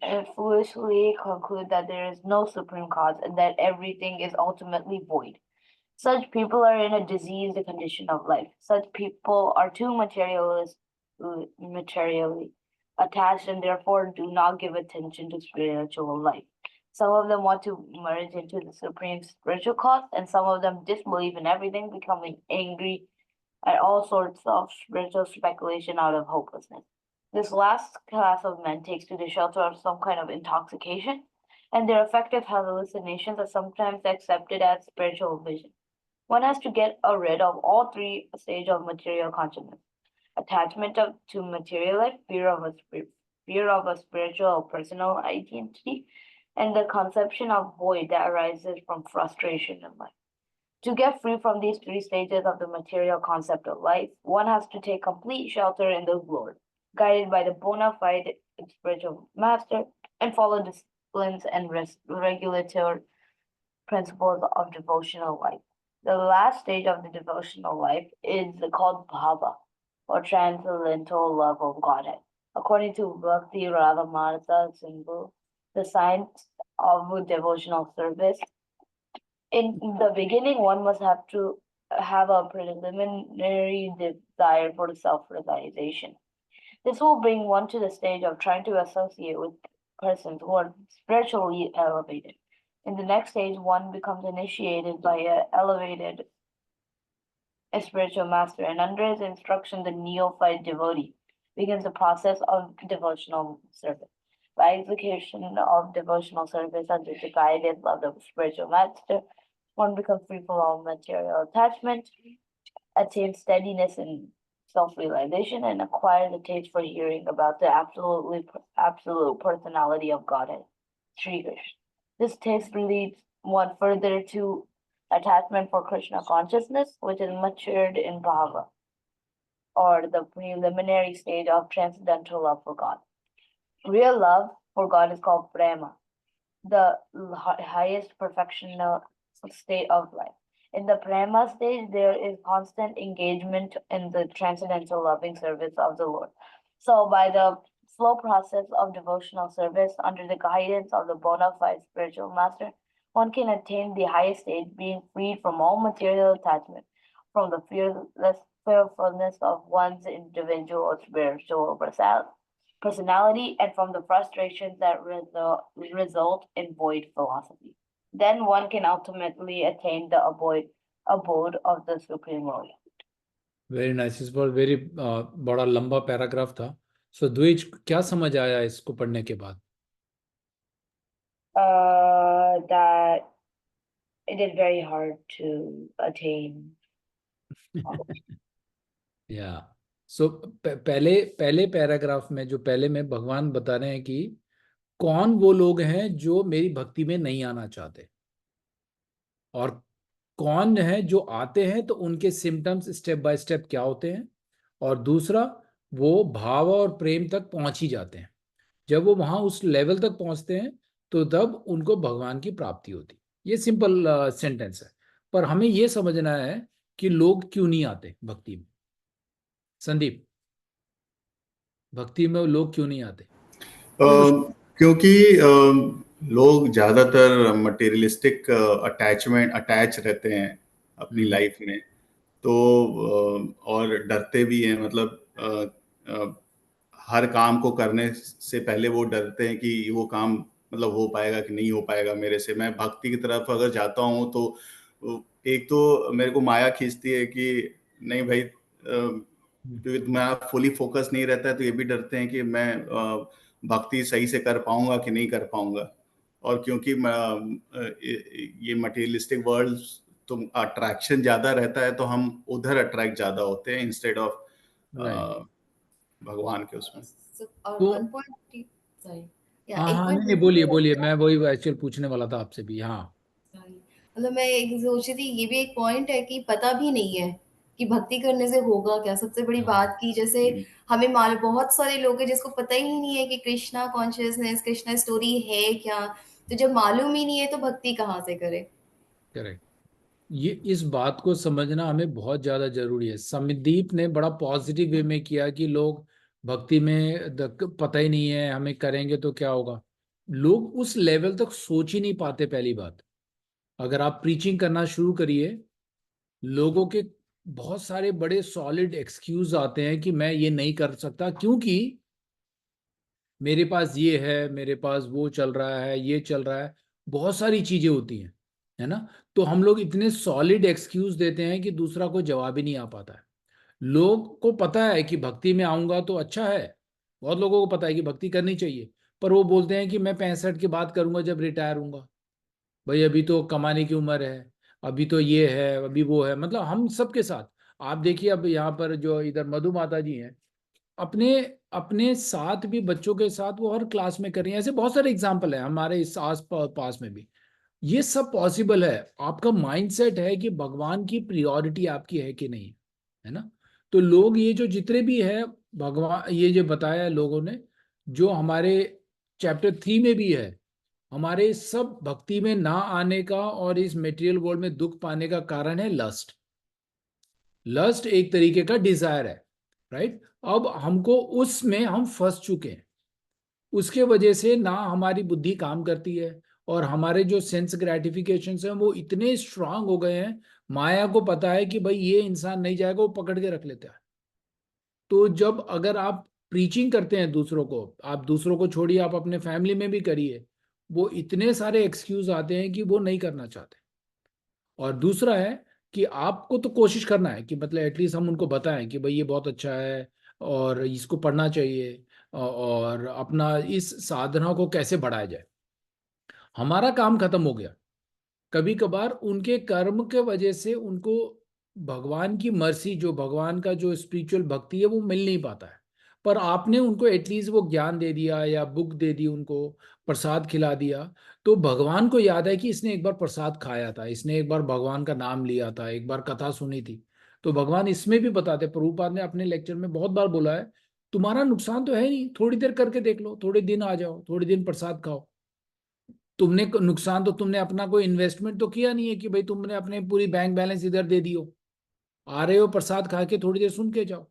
and foolishly conclude that there is no supreme cause and that everything is ultimately void. Such people are in a diseased condition of life. Such people are too materially attached and therefore do not give attention to spiritual life. Some of them want to merge into the supreme spiritual cause, and some of them disbelieve in everything, becoming angry at all sorts of spiritual speculation out of hopelessness. This last class of men takes to the shelter of some kind of intoxication, and their affective hallucinations are sometimes accepted as spiritual vision. One has to get rid of all three stages of material consciousness: attachment to material life, fear of a spiritual or personal identity, and the conception of void that arises from frustration in life. To get free from these three stages of the material concept of life, one has to take complete shelter in the Lord, guided by the bona fide spiritual master, and follow disciplines and regulatory principles of devotional life. The last stage of the devotional life is called bhava, or transcendental love of Godhead. According to Bhakti Radhamartha Sindhu, the science of devotional service, in the beginning, one must have to have a preliminary desire for self-realization. This will bring one to the stage of trying to associate with persons who are spiritually elevated. In the next stage, one becomes initiated by an elevated spiritual master, and under his instruction, the neophyte devotee begins the process of devotional service. By execution of devotional service under the guidance of the spiritual master, one becomes free from all material attachment, attains steadiness in self-realization, and acquires a taste for hearing about the absolute personality of Godhead, Sri Krishna. This taste leads one further to attachment for Krishna consciousness, which is matured in bhava, or the preliminary stage of transcendental love for God. Real love for God is called prema, the highest perfectional state of life. In the prema stage, there is constant engagement in the transcendental loving service of the Lord. So by the slow process of devotional service under the guidance of the bona fide spiritual master, one can attain the highest stage, being freed from all material attachment, from the fearfulness of one's individual spiritual personality, and from the frustrations that result in void philosophy. Then one can ultimately attain the abode of the Supreme Lord. Very nice. इस पर very बड़ा लंबा paragraph था. सो द्विज, क्या समझ आया इसको पढ़ने के बाद? That it is very hard to attain. या सो पहले पैराग्राफ में जो पहले में भगवान बता रहे हैं कि कौन वो लोग हैं जो मेरी भक्ति में नहीं आना चाहते. और कौन है जो आते हैं तो उनके सिम्टम्स स्टेप बाय स्टेप क्या होते हैं, और दूसरा वो भाव और प्रेम तक पहुंच ही जाते हैं। जब वो वहां उस लेवल तक पहुंचते हैं तो तब उनको भगवान की प्राप्ति होती है। ये सिंपल सेंटेंस है, पर हमें ये समझना है कि लोग क्यों नहीं आते भक्ति में। संदीप, भक्ति में लोग क्यों नहीं आते? क्योंकि लोग ज्यादातर मटेरियलिस्टिक अटैच रहते हैं अपनी लाइफ में, तो और डरते भी हैं। मतलब हर काम को करने से पहले वो डरते हैं कि वो काम मतलब हो पाएगा कि नहीं हो पाएगा मेरे से। मैं भक्ति की तरफ अगर जाता हूँ तो एक तो मेरे को माया खींचती है कि नहीं भाई, क्योंकि मैं फुली फोकस नहीं रहता है, तो ये भी डरते हैं कि मैं भक्ति सही से कर पाऊंगा कि नहीं कर पाऊंगा। और क्योंकि ये मटेरियलिस्टिक वर्ल्ड तो अट्रैक्शन ज्यादा रहता है, तो हम उधर अट्रैक्ट ज्यादा होते हैं इंस्टेड ऑफ भगवान के उसमें। और तो 1.3 सॉरी या हाँ एक हाँ, पॉइंट नहीं बोलिए बोलिए, मैं वही एक्चुअल पूछने वाला था आपसे भी। हाँ, मतलब मैं एक सोच रही थी, ये भी एक पॉइंट है कि पता भी नहीं है कि भक्ति करने से होगा क्या। सबसे बड़ी बात की जैसे हमें मालूम, बहुत सारे लोग हैं जिसको पता ही नहीं है कि कृष्णा कॉन्शियसनेस, कृष्णा स्टोरी है क्या। तो जब मालूम ही नहीं है तो भक्ति कहाँ से करे। करेक्ट। ये इस बात को समझना हमें बहुत ज्यादा जरूरी है। समीदीप ने बड़ा पॉजिटिव वे में किया कि लोग भक्ति में पता ही नहीं है, हमें करेंगे तो क्या होगा। लोग उस लेवल तक सोच ही नहीं पाते। पहली बात, अगर आप प्रीचिंग करना शुरू करिए, लोगों के बहुत सारे बड़े सॉलिड एक्सक्यूज आते हैं कि मैं ये नहीं कर सकता क्योंकि मेरे पास ये है, मेरे पास वो चल रहा है, ये चल रहा है, बहुत सारी चीजें होती हैं, है ना। तो हम लोग इतने सॉलिड एक्सक्यूज देते हैं कि दूसरा को जवाब ही नहीं आ पाता है। लोग को पता है कि भक्ति में आऊंगा तो अच्छा है, बहुत लोगों को पता है कि भक्ति करनी चाहिए, पर वो बोलते हैं कि मैं 65 के बाद करूंगा जब रिटायर होऊंगा। भाई अभी तो कमाने की उम्र है, अभी तो ये है, अभी वो है। मतलब हम सबके साथ आप देखिए, अब यहाँ पर जो इधर मधु माता जी हैं, अपने अपने साथ भी बच्चों के साथ वो हर क्लास में कर रही हैं। ऐसे बहुत सारे एग्जाम्पल हैं हमारे इस आस पास में भी। ये सब पॉसिबल है। आपका माइंडसेट है कि भगवान की प्रायोरिटी आपकी है कि नहीं, है ना। तो लोग ये जो जितने भी है, भगवान ये जो बताया है लोगों ने, जो हमारे चैप्टर 3 में भी है, हमारे सब भक्ति में ना आने का और इस मेटेरियल वर्ल्ड में दुख पाने का कारण है लस्ट। लस्ट एक तरीके का डिजायर है, राइट। अब हमको उसमें हम फंस चुके हैं, उसके वजह से ना हमारी बुद्धि काम करती है, और हमारे जो सेंस ग्रेटिफिकेशन हैं वो इतने स्ट्रांग हो गए हैं। माया को पता है कि भाई ये इंसान नहीं जाएगा, वो पकड़ के रख लेता है। तो जब अगर आप प्रीचिंग करते हैं दूसरों को, आप दूसरों को छोड़िए, आप अपने फैमिली में भी करिए, वो इतने सारे एक्सक्यूज आते हैं कि वो नहीं करना चाहते। और दूसरा है कि आपको तो कोशिश करना है कि मतलब एटलीस्ट हम उनको बताएं कि भाई ये बहुत अच्छा है और इसको पढ़ना चाहिए, और अपना इस साधना को कैसे बढ़ाया जाए। हमारा काम खत्म हो गया। कभी कभार उनके कर्म के वजह से उनको भगवान की मर्सी, जो भगवान का जो स्पिरिचुअल भक्ति है, वो मिल नहीं पाता है। पर आपने उनको एटलीस्ट वो ज्ञान दे दिया या बुक दे दी, उनको प्रसाद खिला दिया, तो भगवान को याद है कि इसने एक बार प्रसाद खाया था, इसने एक बार भगवान का नाम लिया था, एक बार कथा सुनी थी। तो भगवान इसमें भी बताते, प्रभुपाद ने अपने लेक्चर में बहुत बार बोला है, तुम्हारा नुकसान तो है नहीं, थोड़ी देर करके देख लो, थोड़े दिन आ जाओ, थोड़े दिन प्रसाद खाओ। तुमने नुकसान तो तुमने अपना कोई इन्वेस्टमेंट तो किया नहीं है कि भाई तुमने अपने पूरी बैंक बैलेंस इधर दे दियो। आ रहे हो प्रसाद खा के थोड़ी देर सुन के जाओ।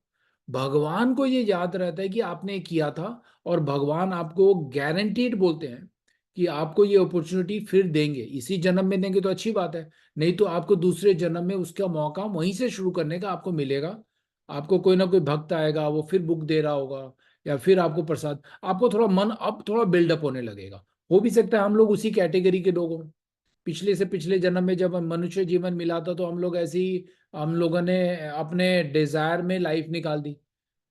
भगवान को ये याद रहता है कि आपने किया था, और भगवान आपको गारंटीड बोलते हैं कि आपको ये अपॉर्चुनिटी फिर देंगे। इसी जन्म में देंगे तो अच्छी बात है, नहीं तो आपको दूसरे जन्म में उसका मौका वहीं से शुरू करने का आपको मिलेगा। आपको कोई ना कोई भक्त आएगा, वो फिर बुक दे रहा होगा, या फिर आपको प्रसाद, आपको थोड़ा मन अब थोड़ा बिल्डअप होने लगेगा। हो भी सकता है हम लोग उसी कैटेगरी के लोग हों। पिछले से पिछले जन्म में जब मनुष्य जीवन मिला था, तो हम लोग ऐसे ही, हम लोगों ने अपने डिजायर में लाइफ निकाल दी।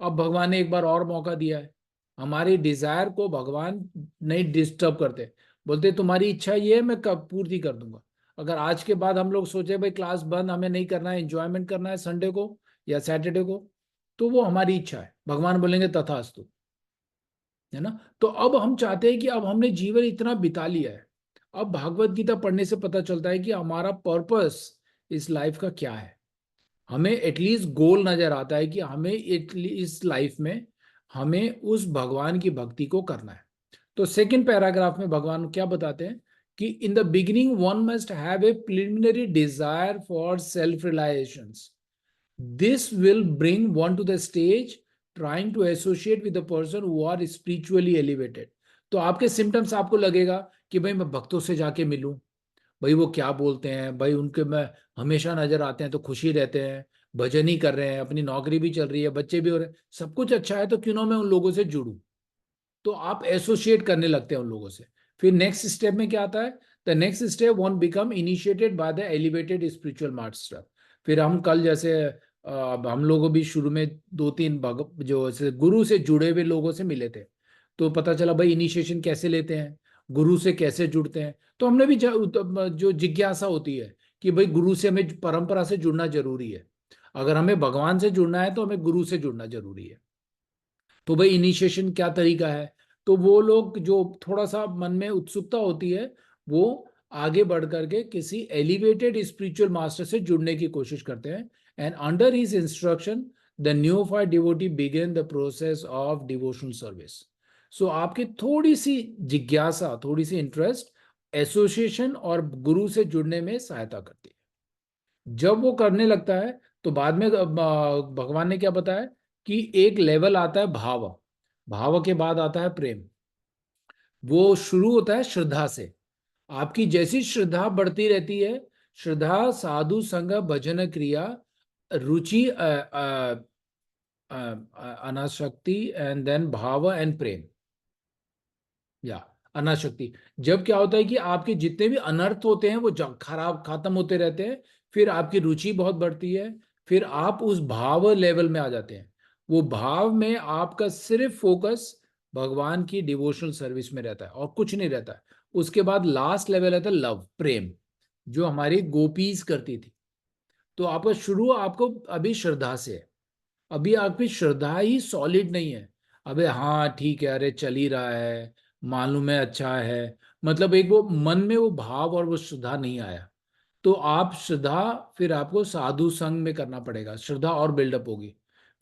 अब भगवान ने एक बार और मौका दिया है। हमारी डिजायर को भगवान नहीं डिस्टर्ब करते, बोलते तुम्हारी इच्छा ये है, मैं कब पूर्ति कर दूंगा। अगर आज के बाद हम लोग सोचे भाई क्लास बंद, हमें नहीं करना है, एंजॉयमेंट करना है संडे को या सैटरडे को, तो वो हमारी इच्छा है, भगवान बोलेंगे तथास्तु, है ना। तो अब हम चाहते हैं कि अब हमने जीवन इतना बिता लिया है, अब भागवत गीता पढ़ने से पता चलता है कि हमारा पर्पस इस लाइफ का क्या है। हमें एटलीस्ट गोल नजर आता है कि हमें इस लाइफ में हमें उस भगवान की भक्ति को करना है। तो सेकंड पैराग्राफ में भगवान क्या बताते हैं कि in the beginning one must have a preliminary desire for self realisations. This will bring one to the stage trying to associate with the person who are spiritually elevated. तो आपके symptoms आपको लगेगा कि भाई मैं भक्तों से जाके मिलूं, भाई वो क्या बोलते हैं, भाई उनके में हमेशा नजर आते हैं तो खुशी रहते हैं, भजन ही कर रहे हैं, अपनी नौकरी भी चल रही है, बच्चे भी हो रहे हैं, सब कुछ अच्छा है, तो क्यों ना मैं उन लोगों से जुड़ूं। तो आप एसोसिएट करने लगते हैं उन लोगों से। फिर नेक्स्ट स्टेप में क्या आता है, the next step one become initiated by the elevated spiritual master. फिर हम कल जैसे हम लोगों भी शुरू में 2-3 जो गुरु से जुड़े हुए लोगों से मिले थे, तो पता चला भाई इनिशिएशन कैसे लेते हैं, गुरु से कैसे जुड़ते हैं। तो हमने भी जो जिज्ञासा होती है कि भाई गुरु से हमें परंपरा से जुड़ना जरूरी है, अगर हमें भगवान से जुड़ना है तो हमें गुरु से जुड़ना जरूरी है। तो भाई इनिशिएशन क्या तरीका है, तो वो लोग जो थोड़ा सा मन में उत्सुकता होती है वो आगे बढ़ करके किसी एलिवेटेड स्पिरिचुअल मास्टर से जुड़ने की कोशिश करते हैं, and under his instruction the neophyte devotee begin the process of devotional service. So आपकी थोड़ी सी जिज्ञासा, थोड़ी सी इंटरेस्ट एसोसिएशन और गुरु से जुड़ने में सहायता करती है। जब वो करने लगता है तो बाद में भगवान ने क्या बताया कि एक लेवल आता है भाव, भाव के बाद आता है प्रेम। वो शुरू होता है श्रद्धा से। आपकी जैसी श्रद्धा बढ़ती रहती है, श्रद्धा, साधु संग, भजन क्रिया, रुचि, अनासक्ति, एंड देन भाव एंड प्रेम, या अनाशक्ति। जब क्या होता है कि आपके जितने भी अनर्थ होते हैं वो खराब खत्म होते रहते हैं, फिर आपकी रुचि बहुत बढ़ती है, फिर आप उस भाव लेवल में आ जाते हैं। वो भाव में आपका सिर्फ फोकस भगवान की डिवोशनल सर्विस में रहता है और कुछ नहीं रहता है। उसके बाद लास्ट लेवल आता है लव, प्रेम, जो हमारी गोपीज करती थी। तो आपका शुरू आपको अभी श्रद्धा से है, अभी आपकी श्रद्धा ही सॉलिड नहीं है। अबे हाँ ठीक है, अरे चल ही रहा है, मालूम है अच्छा है, मतलब एक वो मन में वो भाव और वो श्रद्धा नहीं आया। तो आप श्रद्धा, फिर आपको साधु संग में करना पड़ेगा, श्रद्धा और बिल्डअप होगी।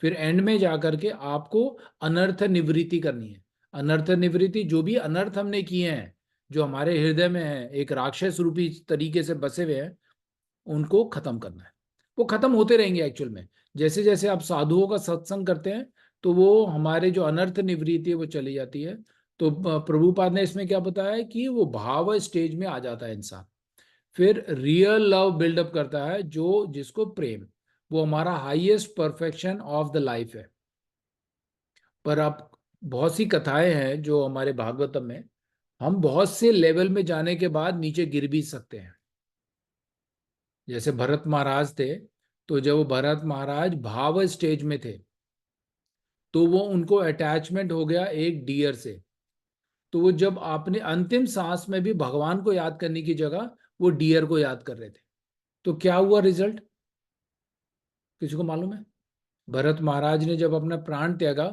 फिर एंड में जाकर के आपको अनर्थ निवृत्ति करनी है। अनर्थ निवृत्ति, जो भी अनर्थ हमने किए हैं, जो हमारे हृदय में है, एक राक्षस रूपी तरीके से बसे हुए हैं, उनको खत्म करना है। वो खत्म होते रहेंगे एक्चुअल में। जैसे जैसे आप साधुओं का सत्संग करते हैं तो वो हमारे जो अनर्थ निवृत्ति है वो चली जाती है। तो प्रभुपाद ने इसमें क्या बताया कि वो भाव स्टेज में आ जाता है इंसान, फिर रियल लव बिल्डअप करता है, जो जिसको प्रेम, वो हमारा highest perfection of the life है। पर अब बहुत सी कथाएं हैं जो हमारे भागवतम में, हम बहुत से लेवल में जाने के बाद नीचे गिर भी सकते हैं। जैसे भरत महाराज थे, तो जब वो भरत महाराज भाव स्टेज में थे तो वो उनको अटैचमेंट हो गया एक डियर से। तो वो जब आपने अंतिम सांस में भी भगवान को याद करने की जगह वो डियर को याद कर रहे थे, तो क्या हुआ रिजल्ट, किसी को मालूम है? भरत महाराज ने जब अपना प्राण त्यागा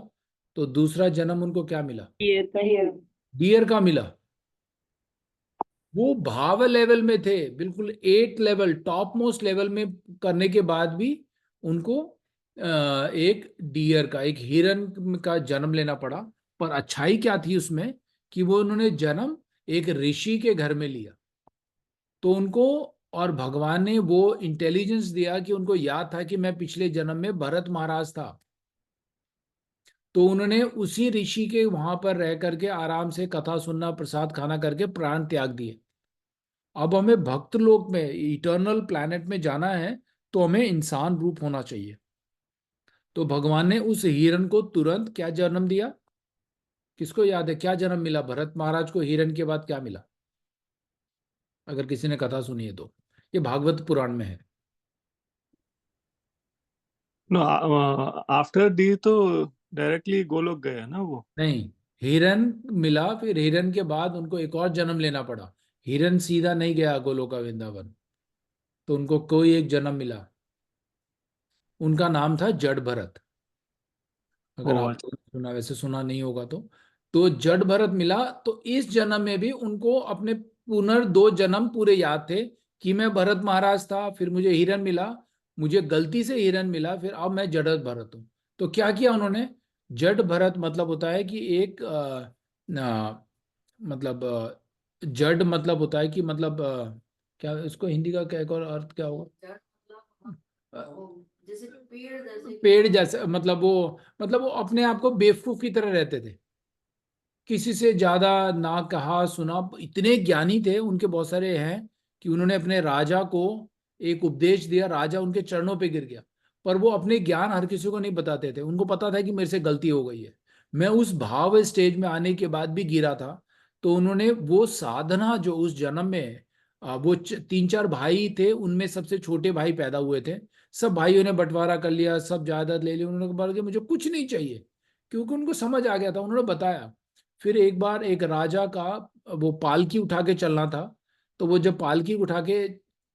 तो दूसरा जन्म उनको क्या मिला? ये डियर का मिला। वो भाव लेवल में थे, बिल्कुल 8 लेवल, टॉप मोस्ट लेवल में करने के बाद भी उनको एक डियर का, एक हिरन का जन्म लेना पड़ा। पर अच्छाई क्या थी उसमें कि वो उन्होंने जन्म एक ऋषि के घर में लिया। तो उनको, और भगवान ने वो इंटेलिजेंस दिया कि उनको याद था कि मैं पिछले जन्म में भरत महाराज था। तो उन्होंने उसी ऋषि के वहां पर रह करके आराम से कथा सुनना, प्रसाद खाना करके प्राण त्याग दिए। अब हमें भक्त लोक में, इटर्नल प्लैनेट में जाना है तो हमें इंसान रूप होना चाहिए। तो भगवान ने उस हिरन को तुरंत क्या जन्म दिया? किसको याद है क्या जन्म मिला भरत महाराज को? हिरन के बाद क्या मिला, अगर किसी ने कथा सुनी है तो? ये भागवत पुराण में है। नो, आफ्टर डी तो डायरेक्टली गोलोक गए ना वो। नहीं, हिरन मिला, फिर हिरन के बाद उनको एक और जन्म लेना पड़ा। हिरन सीधा नहीं गया गोलोका वृंदावन, तो उनको कोई एक जन्म मिला, उनका नाम था जड़ भरत। अगर ओ आप अच्छा। सुना, वैसे सुना नहीं होगा तो जड़ भरत मिला। तो इस जन्म में भी उनको अपने दो जन्म पूरे याद थे कि मैं भरत महाराज था, फिर मुझे हिरन मिला, मुझे गलती से हिरन मिला, फिर अब मैं जड़ भरत हूं। तो क्या किया उन्होंने, जड़ भरत मतलब होता है कि एक मतलब जड़ मतलब होता है कि मतलब क्या इसको हिंदी का क्या एक और अर्थ क्या होगा, जैसे पेड़ जैसे, मतलब वो अपने आप को बेवकूफ की तरह रहते थे, किसी से ज्यादा ना कहा सुना, इतने ज्ञानी थे, उनके बहुत सारे हैं कि उन्होंने अपने राजा को एक उपदेश दिया, राजा उनके चरणों पे गिर गया, पर वो अपने ज्ञान हर किसी को नहीं बताते थे, उनको पता था कि मेरे से गलती हो गई है। मैं उस भाव स्टेज में आने के बाद भी गिरा था, तो उन्होंने वो साधना जो उस जन्म में वो तीन चार भाई थे, उनमें सबसे छोटे भाई पैदा हुए थे, सब भाइयों ने बंटवारा कर लिया, सब जायदाद ले ली, उन्होंने बोला कि मुझे कुछ नहीं चाहिए, क्योंकि उनको समझ आ गया था, उन्होंने बताया। फिर एक बार एक राजा का वो पालकी उठा के चलना था, तो वो जब पालकी उठा के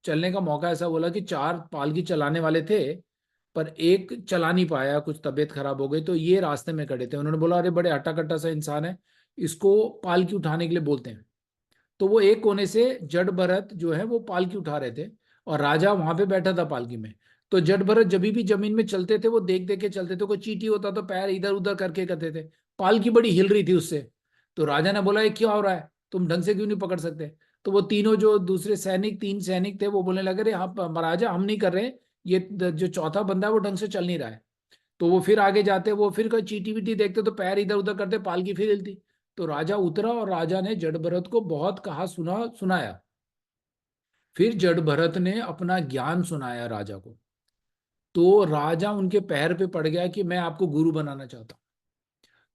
चलने का मौका ऐसा बोला कि चार पालकी चलाने वाले थे, पर एक चला नहीं पाया, कुछ तबीयत खराब हो गई, तो ये रास्ते में खड़े थे, उन्होंने बोला अरे बड़े हट्टा कट्टा सा इंसान है, इसको पालकी उठाने के लिए बोलते हैं। तो वो एक कोने से जड़ भरत जो है वो पालकी उठा रहे थे, और राजा वहां पे बैठा था पालकी में। तो जड़ भरत जब भी जमीन में चलते थे वो देख देख के चलते थे, कोई चींटी होता तो पैर इधर उधर करके करते थे, पालकी बड़ी हिल रही थी उससे। तो राजा ने बोला ये क्या हो रहा है, तुम ढंग से क्यों नहीं पकड़ सकते। तो वो तीनों जो दूसरे सैनिक, तीन सैनिक थे, वो बोलने लगे अरे हाँ महाराजा हम नहीं कर रहे, ये जो चौथा बंदा है वो ढंग से चल नहीं रहा है। तो वो फिर आगे जाते, वो फिर कोई चींटी वीटी देखते तो पैर इधर उधर करते, पालकी फिर हिलती। तो राजा उतरा और राजा ने जड़ भरत को बहुत कहा सुनाया। फिर जड़ भरत ने अपना ज्ञान सुनाया राजा को, तो राजा उनके पैर पे पड़ गया कि मैं आपको गुरु बनाना चाहता हूं।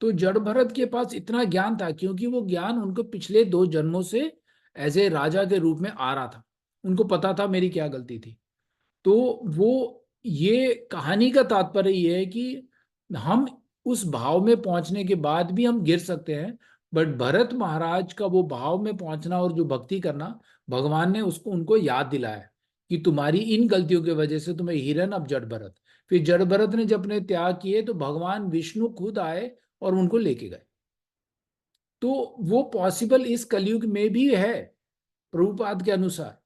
तो जड़ भरत के पास इतना ज्ञान था, क्योंकि वो ज्ञान उनको पिछले दो जन्मों से एज ए राजा के रूप में आ रहा था, उनको पता था मेरी क्या गलती थी। तो वो, ये कहानी का तात्पर्य ये है कि हम उस भाव में पहुंचने के बाद भी हम गिर सकते हैं, बट भरत महाराज का वो भाव में पहुंचना और जो भक्ति करना, भगवान ने उसको उनको याद दिलाया कि तुम्हारी इन गलतियों की वजह से तुम्हें हिरन, अब जड़ भरत। फिर जड़ भरत ने जब अपने त्याग किए तो भगवान विष्णु खुद आए और उनको लेके गए। तो वो पॉसिबल इस कलयुग में भी है, प्रभुपाद के अनुसार।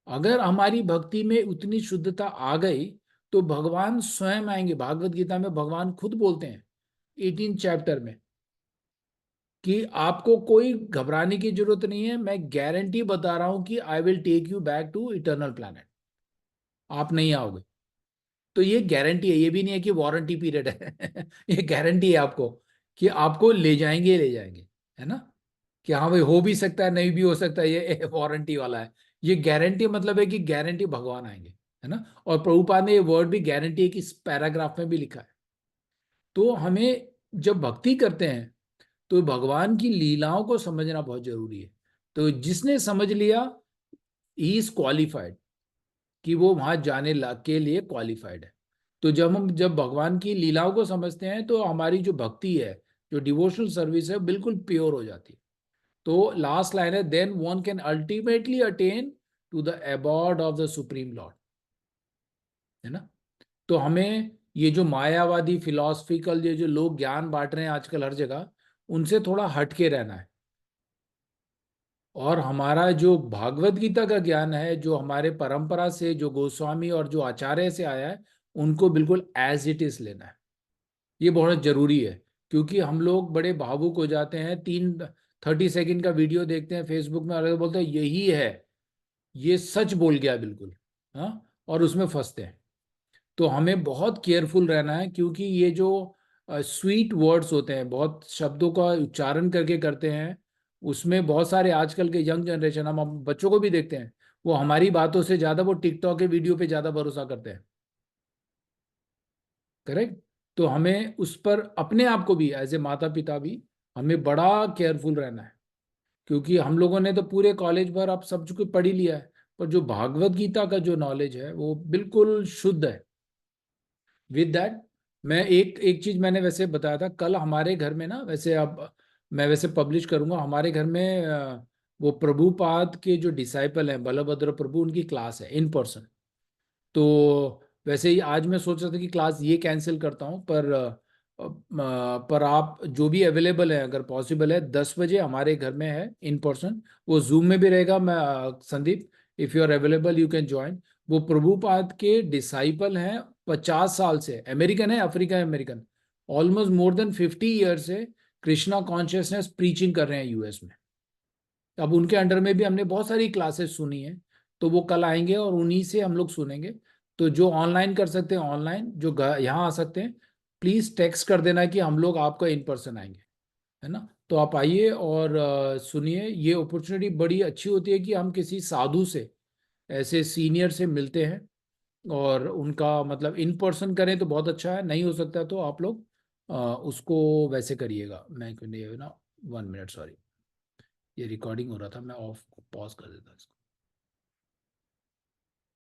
अगर हमारी भक्ति में उतनी शुद्धता आ गई तो भगवान स्वयं आएंगे। भागवत गीता में भगवान खुद बोलते हैं 18 चैप्टर में कि आपको कोई घबराने की जरूरत नहीं है, मैं गारंटी बता रहा हूं कि I will take you back to eternal planet, आप नहीं आओगे। तो ये गारंटी है, ये भी नहीं है कि वारंटी पीरियड है ये गारंटी है आपको कि आपको ले जाएंगे, ले जाएंगे, है ना। कि हाँ भाई हो भी सकता है, नहीं भी हो सकता है, ये वारंटी वाला है। ये गारंटी मतलब है कि गारंटी भगवान आएंगे, है ना। और प्रभुपाद ने ये वर्ड भी गारंटी है कि इस पैराग्राफ में भी लिखा है। तो हमें जब भक्ति करते हैं तो भगवान की लीलाओं को समझना बहुत जरूरी है। तो जिसने समझ लिया ही इज क्वालिफाइड, कि वो वहां जाने के लिए क्वालिफाइड है। तो जब भगवान की लीलाओं को समझते हैं तो हमारी जो भक्ति है, जो डिवोशनल सर्विस है, बिल्कुल प्योर हो जाती है। तो लास्ट लाइन है, then one can ultimately attain to the abode of the supreme lord, है ना। तो हमें ये जो मायावादी फिलोसफिकल ये जो लोग ज्ञान बांट रहे हैं आजकल हर जगह, उनसे थोड़ा हटके रहना है। और हमारा जो भागवत गीता का ज्ञान है, जो हमारे परंपरा से, जो गोस्वामी और जो आचार्य से आया है, उनको बिल्कुल एज इट इज लेना है। ये बहुत जरूरी है, क्योंकि हम लोग बड़े भावुक हो जाते हैं, 30 सेकंड का वीडियो देखते हैं फेसबुक में और बोलते हैं यही है, ये सच बोल गया बिल्कुल, हाँ, और उसमें फंसते हैं। तो हमें बहुत केयरफुल रहना है, क्योंकि ये जो स्वीट वर्ड्स होते हैं, बहुत शब्दों का उच्चारण करके करते हैं, उसमें बहुत सारे आजकल के यंग जनरेशन, हम बच्चों को भी देखते हैं, वो हमारी बातों से ज्यादा वो टिकटॉक के वीडियो पे ज्यादा भरोसा करते हैं। करेक्ट। तो हमें उस पर अपने आप को भी एज ए माता पिता भी हमें बड़ा केयरफुल रहना है, क्योंकि हम लोगों ने तो पूरे कॉलेज भर अब सब कुछ पढ़ ही लिया है, पर जो भागवत गीता का जो नॉलेज है वो बिल्कुल शुद्ध है। विद दैट, मैं एक एक चीज मैंने वैसे बताया था कल हमारे घर में ना, वैसे अब मैं वैसे पब्लिश करूंगा हमारे घर में, वो प्रभुपाद के जो डिसाइपल हैं बलभद्र प्रभु, उनकी क्लास है इन पर्सन। तो वैसे ही आज मैं सोच रहा था कि क्लास ये कैंसिल करता हूँ, पर पर आप जो भी अवेलेबल है, अगर पॉसिबल है, 10 बजे हमारे घर में है इन पर्सन, वो जूम में भी रहेगा। मैं Sandeep, if you are available you can join. वो प्रभुपाद के डिसाइपल हैं, 50 साल से, अमेरिकन है, African American, almost more than 50 year से कृष्णा कॉन्शियसनेस प्रीचिंग कर रहे हैं यूएस में। अब उनके अंडर में भी हमने बहुत सारी क्लासेस सुनी है, तो वो कल आएंगे और उन्हीं से हम लोग सुनेंगे। तो जो ऑनलाइन कर सकते हैं ऑनलाइन, जो यहाँ आ सकते हैं प्लीज टेक्स्ट कर देना कि हम लोग आपका इन पर्सन आएंगे, है ना। तो आप आइए और सुनिए। ये अपॉर्चुनिटी बड़ी अच्छी होती है कि हम किसी साधु से, ऐसे सीनियर से मिलते हैं, और उनका मतलब इन पर्सन करें तो बहुत अच्छा है, नहीं हो सकता तो आप लोग उसको वैसे करिएगा। मैं ना 1 मिनट, सॉरी, ये रिकॉर्डिंग हो रहा था, मैं ऑफ पॉज कर देता इसको।